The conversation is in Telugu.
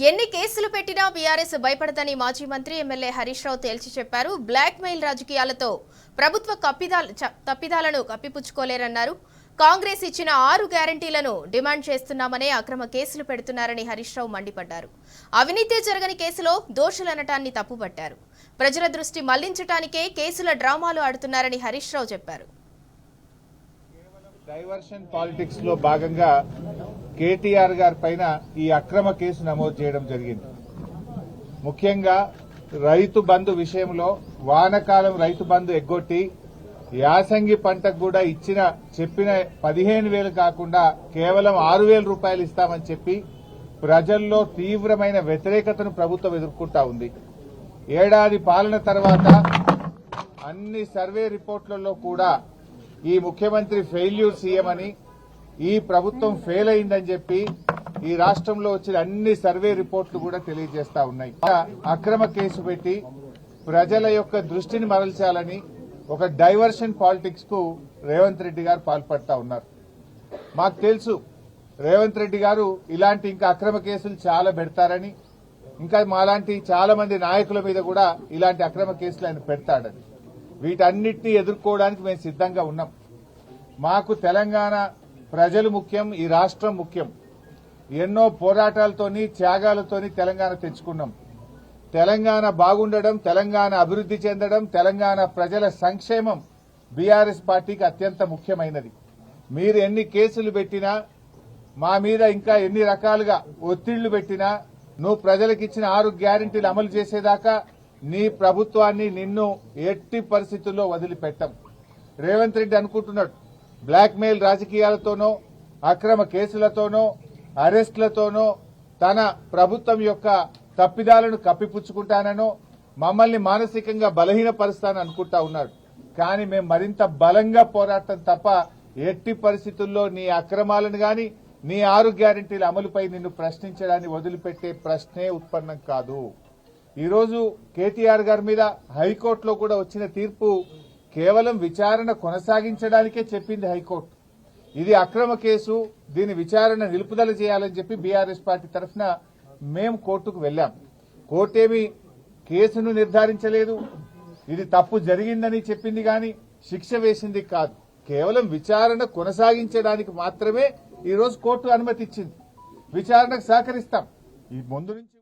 ఎన్ని కేసులు పెట్టినా బీఆర్ఎస్ భయపడదని మాజీ మంత్రి ఎమ్మెల్యే హరీష్ రావు తేల్చి చెప్పారు. బ్లాక్ మెయిల్ రాజకీయాలతో ప్రభుత్వ తప్పిదాలను కప్పిపుచ్చుకోలేరన్నారు. కాంగ్రెస్ ఇచ్చిన 6 గ్యారంటీలను డిమాండ్ చేస్తున్నామనే అక్రమ కేసులు పెడుతున్నారని హరీష్ రావు మండిపడ్డారు. అవినీతి జరగని కేసులో దోషులనటాన్ని తప్పుపట్టారు. ప్రజల దృష్టి మళ్లించడానికే కేసుల డ్రామాలు ఆడుతున్నారని హరీష్ రావు చెప్పారు. డైవర్షన్ పాలిటిక్స్ లో భాగంగా కేటీఆర్ గారి పైన ఈ అక్రమ కేసు నమోదు చేయడం జరిగింది. ముఖ్యంగా రైతు బంధు విషయంలో వానకాలం రైతు బంధు ఎగ్గొట్టి యాసంగి పంటకు కూడా చెప్పిన 15,000 కాకుండా కేవలం 6,000 రూపాయలు ఇస్తామని చెప్పి ప్రజల్లో తీవ్రమైన వ్యతిరేకతను ప్రభుత్వం ఎదుర్కొంటా ఉంది. ఏడాది పాలన తర్వాత అన్ని సర్వే రిపోర్టులలో కూడా ఈ ముఖ్యమంత్రి ఫెయిల్యూర్ సీఎం అని, ఈ ప్రభుత్వం ఫెయిల్ అయిందని చెప్పి ఈ రాష్ట్రంలో వచ్చిన అన్ని సర్వే రిపోర్టులు కూడా తెలియజేస్తా ఉన్నాయి. అక్రమ కేసు పెట్టి ప్రజల యొక్క దృష్టిని మరల్చాలని ఒక డైవర్షన్ పాలిటిక్స్ కు రేవంత్ రెడ్డి గారు పాల్పడతా ఉన్నారు. మాకు తెలుసు రేవంత్ రెడ్డి గారు ఇలాంటి ఇంకా అక్రమ కేసులు చాలా పెడతారని, ఇంకా మాలాంటి చాలా మంది నాయకుల మీద కూడా ఇలాంటి అక్రమ కేసులు ఆయన పెడతాడని. వీటన్నిటినీ ఎదుర్కోవడానికి మేము సిద్ధంగా ఉన్నాం. మాకు తెలంగాణ ప్రజలు ముఖ్యం, ఈ రాష్ట్రం ముఖ్యం. ఎన్నో పోరాటాలతోని త్యాగాలతోని తెలంగాణ తెచ్చుకున్నాం. తెలంగాణ బాగుండడం, తెలంగాణ అభివృద్ది చెందడం, తెలంగాణ ప్రజల సంక్షేమం బీఆర్ఎస్ పార్టీకి అత్యంత ముఖ్యమైనది. మీరు ఎన్ని కేసులు పెట్టినా, మా మీద ఇంకా ఎన్ని రకాలుగా ఒత్తిళ్లు పెట్టినా, నువ్వు ప్రజలకిచ్చిన 6 గ్యారెంటీలు అమలు చేసేదాకా నీ ప్రభుత్వాన్ని నిన్ను ఎట్టి పరిస్థితుల్లో వదిలిపెట్టం. రేవంత్ రెడ్డి అనుకుంటున్నాడు బ్లాక్ మెయిల్ రాజకీయాలతోనో, అక్రమ కేసులతోనో, అరెస్టులతోనో తన ప్రభుత్వం యొక్క తప్పిదాలను కప్పిపుచ్చుకుంటానో, మమ్మల్ని మానసికంగా బలహీనపరుస్తానని అనుకుంటా ఉన్నాడు. కానీ మేము మరింత బలంగా పోరాటం తప్ప ఎట్టి పరిస్థితుల్లో నీ అక్రమాలను గాని, నీ 6 గ్యారెంటీల అమలుపై నిన్ను ప్రశ్నించడాన్ని వదిలిపెట్టే ప్రశ్నే ఉత్పన్నం కాదు. ఈరోజు కేటీఆర్ గారి మీద హైకోర్టులో కూడా వచ్చిన తీర్పు కేవలం విచారణ కొనసాగించడానికే చెప్పింది హైకోర్టు. ఇది అక్రమ కేసు, దీని విచారణ నిలుపుదల చేయాలని చెప్పి బీఆర్ఎస్ పార్టీ తరఫున మేము కోర్టుకు వెళ్లాం. కోర్టేమి కేసును నిర్ధారించలేదు, ఇది తప్పు జరిగిందని చెప్పింది గాని శిక్ష వేసింది కాదు. కేవలం విచారణ కొనసాగించడానికి మాత్రమే ఈరోజు కోర్టు అనుమతి ఇచ్చింది. విచారణకు సహకరిస్తాం. ఈ ముందు నుంచి